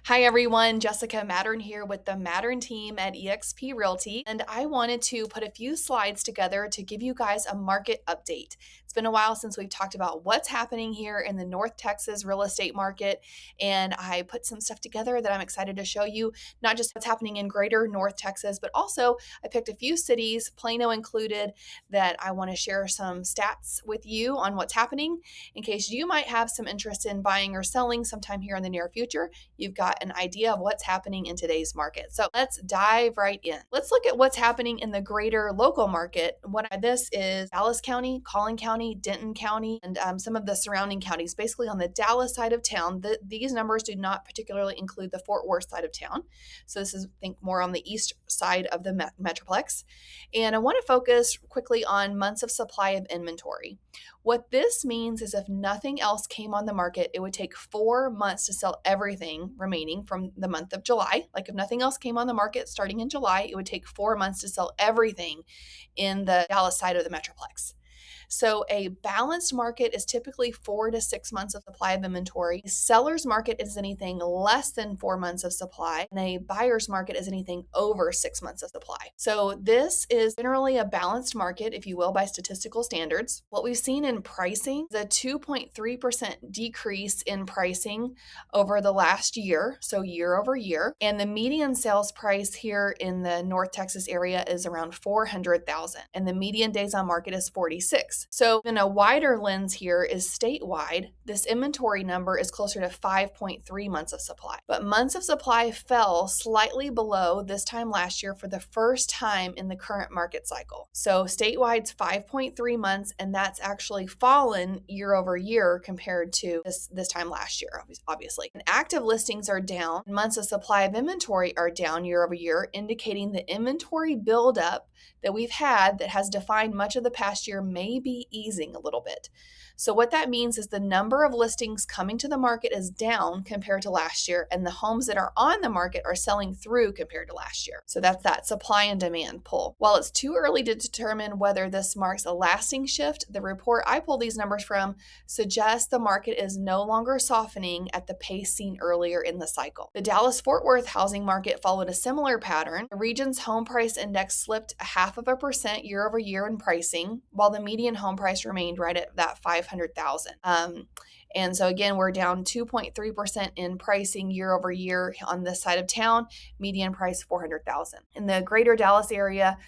Hi everyone, Jessica Mattern here with the Mattern team at eXp Realty, and I wanted to put a few slides together to give you guys a market update. It's been a while since we've talked about what's happening here in the North Texas real estate market, and I put some stuff together that I'm excited to show you, not just what's happening in greater North Texas, but also I picked a few cities, Plano included, that I want to share some stats with you on what's happening in case you might have some interest in buying or selling sometime here in the near future. You've got an idea of what's happening in today's market. So let's dive right in. Let's look at what's happening in the greater local market. This is Dallas County, Collin County, Denton County, and some of the surrounding counties. Basically on the Dallas side of town, these numbers do not particularly include the Fort Worth side of town. So this is, I think, more on the east side of the Metroplex. And I want to focus quickly on months of supply of inventory. What this means is if nothing else came on the market, it would take 4 months to sell everything remaining from the month of July. Like if nothing else came on the market starting in July, it would take 4 months to sell everything in the Dallas side of the Metroplex. So a balanced market is typically 4 to 6 months of supply of inventory. A seller's market is anything less than 4 months of supply, and a buyer's market is anything over 6 months of supply. So this is generally a balanced market, if you will, by statistical standards. What we've seen in pricing is a 2.3% decrease in pricing over the last year, so year over year. And the median sales price here in the North Texas area is around $400,000, and the median days on market is 46. So in a wider lens here is statewide, this inventory number is closer to 5.3 months of supply. But months of supply fell slightly below this time last year for the first time in the current market cycle. So statewide's 5.3 months, and that's actually fallen year over year compared to this time last year, obviously. And active listings are down, months of supply of inventory are down year over year, indicating the inventory buildup that we've had that has defined much of the past year may be easing a little bit. So what that means is the number of listings coming to the market is down compared to last year, and the homes that are on the market are selling through compared to last year. So that's that supply and demand pull. While it's too early to determine whether this marks a lasting shift, the report I pulled these numbers from suggests the market is no longer softening at the pace seen earlier in the cycle. The Dallas-Fort Worth housing market followed a similar pattern. The region's home price index slipped 0.5% year over year in pricing, while the median home price remained right at that $500,000. And so again, we're down 2.3% in pricing year over year on this side of town, median price $400,000. In the greater Dallas area,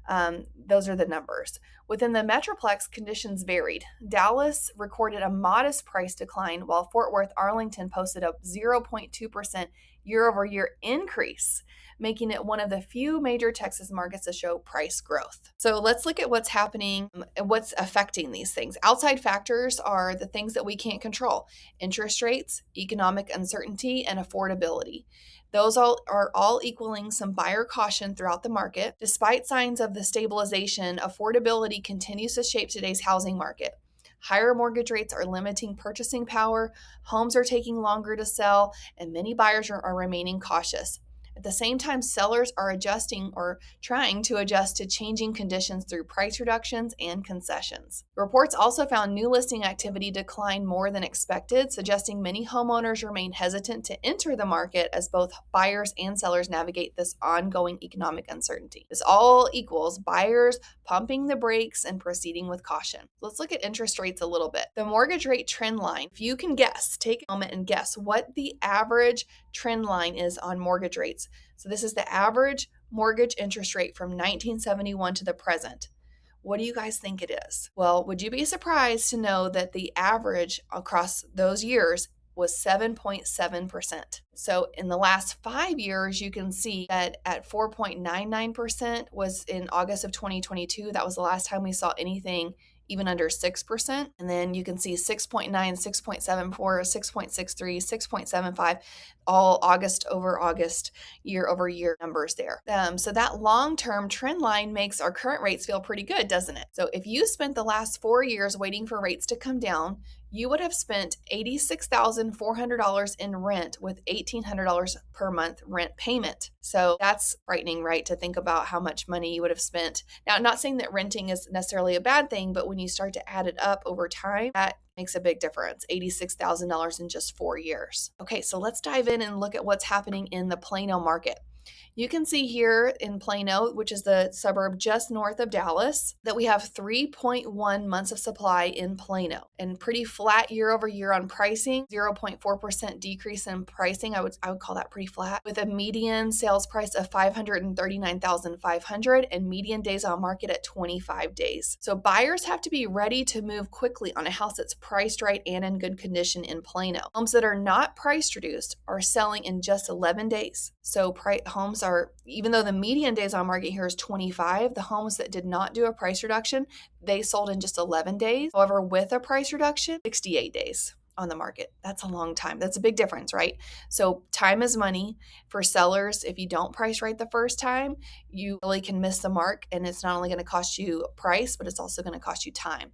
those are the numbers. Within the Metroplex, conditions varied. Dallas recorded a modest price decline, while Fort Worth Arlington posted a 0.2% year over year increase, making it one of the few major Texas markets to show price growth. So let's look at what's happening and what's affecting these things. Outside factors are the things that we can't control: interest rates, economic uncertainty, and affordability. Those are all equaling some buyer caution throughout the market. Despite signs of the stabilization, affordability continues to shape today's housing market. Higher mortgage rates are limiting purchasing power, homes are taking longer to sell, and many buyers are remaining cautious. At the same time, sellers are adjusting or trying to adjust to changing conditions through price reductions and concessions. Reports also found new listing activity decline more than expected, suggesting many homeowners remain hesitant to enter the market as both buyers and sellers navigate this ongoing economic uncertainty. This all equals buyers pumping the brakes and proceeding with caution. Let's look at interest rates a little bit. The mortgage rate trend line, if you can guess, take a moment and guess what the average trend line is on mortgage rates. So this is the average mortgage interest rate from 1971 to the present. What do you guys think it is? Well, would you be surprised to know that the average across those years was 7.7%. So in the last 5 years, you can see that at 4.99% was in August of 2022. That was the last time we saw anything even under 6%. And then you can see 6.9, 6.74, 6.63, 6.75, all August over August, year over year numbers there. So that long-term trend line makes our current rates feel pretty good, doesn't it? So if you spent the last 4 years waiting for rates to come down, you would have spent $86,400 in rent with $1,800 per month rent payment. So that's frightening, right? To think about how much money you would have spent. Now, I'm not saying that renting is necessarily a bad thing, but when you start to add it up over time, that makes a big difference. $86,000 in just 4 years. Okay, so let's dive in and look at what's happening in the Plano market. You can see here in Plano, which is the suburb just north of Dallas, that we have 3.1 months of supply in Plano and pretty flat year over year on pricing, 0.4% decrease in pricing. I would call that pretty flat, with a median sales price of $539,500 and median days on market at 25 days. So buyers have to be ready to move quickly on a house that's priced right and in good condition in Plano. Homes that are not price reduced are selling in just 11 days. So homes are, even though the median days on market here is 25, the homes that did not do a price reduction, they sold in just 11 days. However, with a price reduction, 68 days on the market. That's a long time. That's a big difference, right? So time is money for sellers. If you don't price right the first time, you really can miss the mark, and it's not only going to cost you price, but it's also going to cost you time.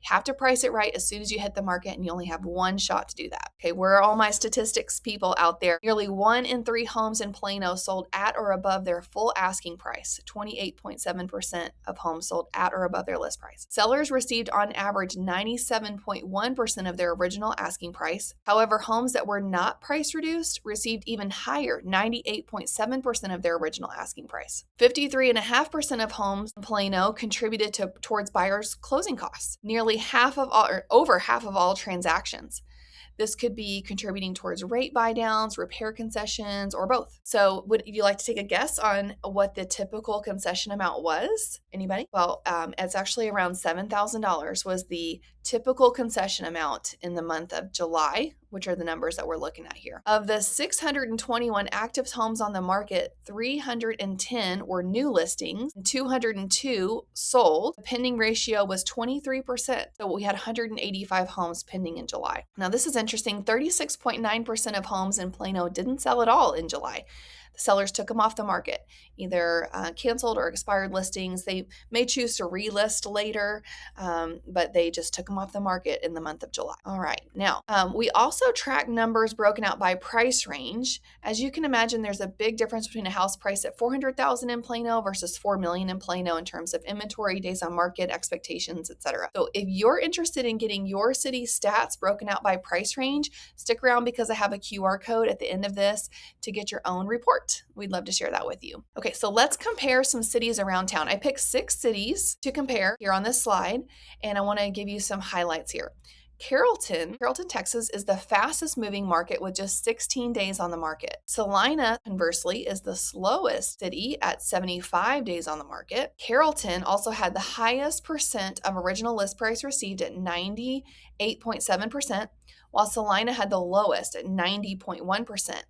You have to price it right as soon as you hit the market, and you only have one shot to do that. Okay, where are all my statistics people out there? Nearly 1 in 3 homes in Plano sold at or above their full asking price. 28.7% of homes sold at or above their list price. Sellers received on average 97.1% of their original asking price. However, homes that were not price reduced received even higher, 98.7% of their original asking price. 53.5% of homes in Plano contributed towards buyers' closing costs. Nearly over half of all transactions. This could be contributing towards rate buy downs, repair concessions, or both. So would you like to take a guess on what the typical concession amount was? Anybody? Well, it's actually around $7,000 was the typical concession amount in the month of July, which are the numbers that we're looking at here. Of the 621 active homes on the market, 310 were new listings and 202 sold. The pending ratio was 23%. So we had 185 homes pending in July. Now this is interesting. 36.9% of homes in Plano didn't sell at all in July. The sellers took them off the market, either canceled or expired listings. They may choose to relist later, but they just took them off the market in the month of July. All right. Now, we also track numbers broken out by price range. As you can imagine, there's a big difference between a house price at $400,000 in Plano versus $4 million in Plano in terms of inventory, days on market, expectations, etc. So if you're interested in getting your city stats broken out by price range, stick around because I have a QR code at the end of this to get your own report. We'd love to share that with you. Okay, so let's compare some cities around town. I picked 6 cities to compare here on this slide, and I want to give you some highlights here. Carrollton, Texas is the fastest moving market with just 16 days on the market. Celina, conversely, is the slowest city at 75 days on the market. Carrollton also had the highest percent of original list price received at 98.7%, while Celina had the lowest at 90.1%.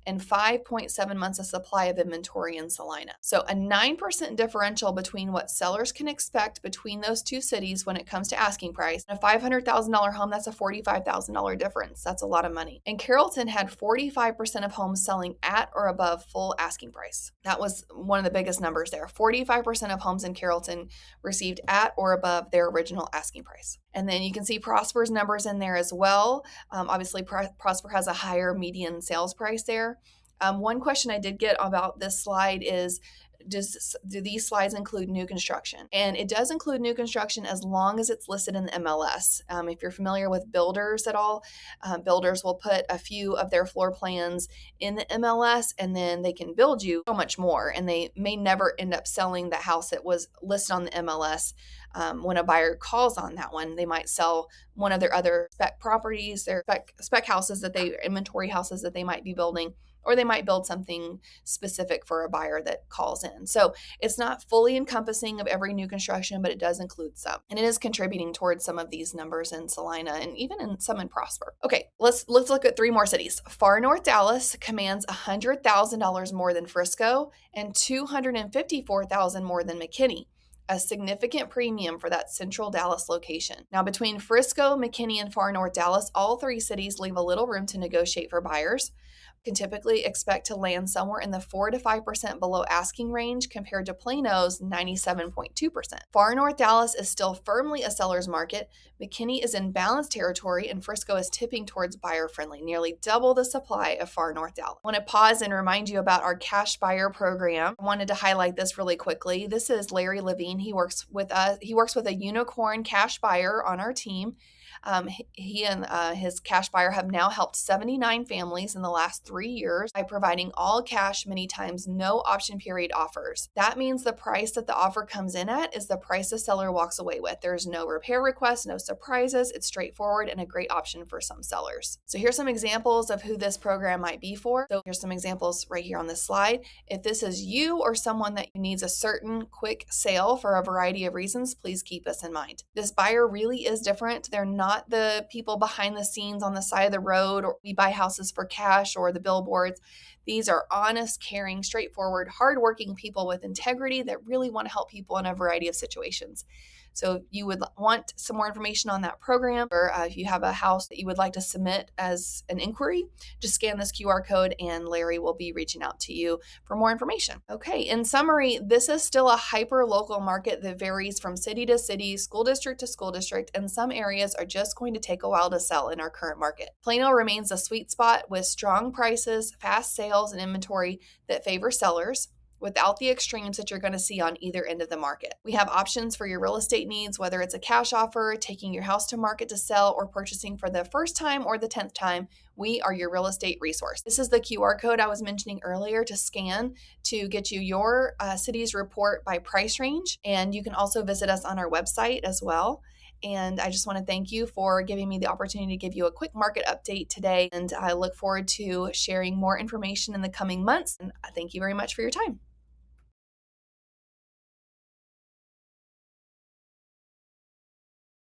And 5.7 months of supply of inventory in Celina. So a 9% differential between what sellers can expect between those two cities when it comes to asking price. A $500,000 home, that's a $45,000 difference. That's a lot of money. And Carrollton had 45% of homes selling at or above full asking price. That was one of the biggest numbers there. 45% of homes in Carrollton received at or above their original asking price. And then you can see Prosper's numbers in there as well. Obviously, Prosper has a higher median sales price there. One question I did get about this slide is, do these slides include new construction? And it does include new construction as long as it's listed in the MLS. If you're familiar with builders at all, builders will put a few of their floor plans in the MLS, and then they can build you so much more. And they may never end up selling the house that was listed on the MLS. When a buyer calls on that one, they might sell one of their other spec properties, their spec houses inventory houses that they might be building, or they might build something specific for a buyer that calls in. So it's not fully encompassing of every new construction, but it does include some. And it is contributing towards some of these numbers in Celina and even in some in Prosper. Okay, let's look at 3 more cities. Far North Dallas commands $100,000 more than Frisco and $254,000 more than McKinney. A significant premium for that central Dallas location. Now, between Frisco, McKinney, and Far North Dallas, all 3 cities leave a little room to negotiate for buyers. can typically expect to land somewhere in the 4 to 5% below asking range compared to Plano's 97.2%. Far North Dallas is still firmly a seller's market. McKinney is in balanced territory, and Frisco is tipping towards buyer-friendly, nearly double the supply of Far North Dallas. I want to pause and remind you about our cash buyer program. I wanted to highlight this really quickly. This is Larry Levine. He works with us. He works with a unicorn cash buyer on our team. He and his cash buyer have now helped 79 families in the last 3 years by providing all cash, many times no option period offers. That means the price that the offer comes in at is the price the seller walks away with. There's no repair request, no surprises. It's straightforward and a great option for some sellers. So here's some examples of who this program might be for. So here's some examples right here on this slide. If this is you or someone that needs a certain quick sale for a variety of reasons, please keep us in mind. This buyer really is different. They're not the people behind the scenes on the side of the road, or we buy houses for cash, or the billboards. These are honest, caring, straightforward, hardworking people with integrity that really want to help people in a variety of situations. So if you would want some more information on that program, or if you have a house that you would like to submit as an inquiry, just scan this QR code and Larry will be reaching out to you for more information. Okay, in summary, this is still a hyper-local market that varies from city to city, school district to school district, and some areas are just going to take a while to sell in our current market. Plano remains a sweet spot with strong prices, fast sales, and inventory that favor sellers, without the extremes that you're going to see on either end of the market. We have options for your real estate needs, whether it's a cash offer, taking your house to market to sell, or purchasing for the first time or the 10th time. We are your real estate resource. This is the QR code I was mentioning earlier to scan to get you your city's report by price range. And you can also visit us on our website as well. And I just want to thank you for giving me the opportunity to give you a quick market update today. And I look forward to sharing more information in the coming months. And thank you very much for your time.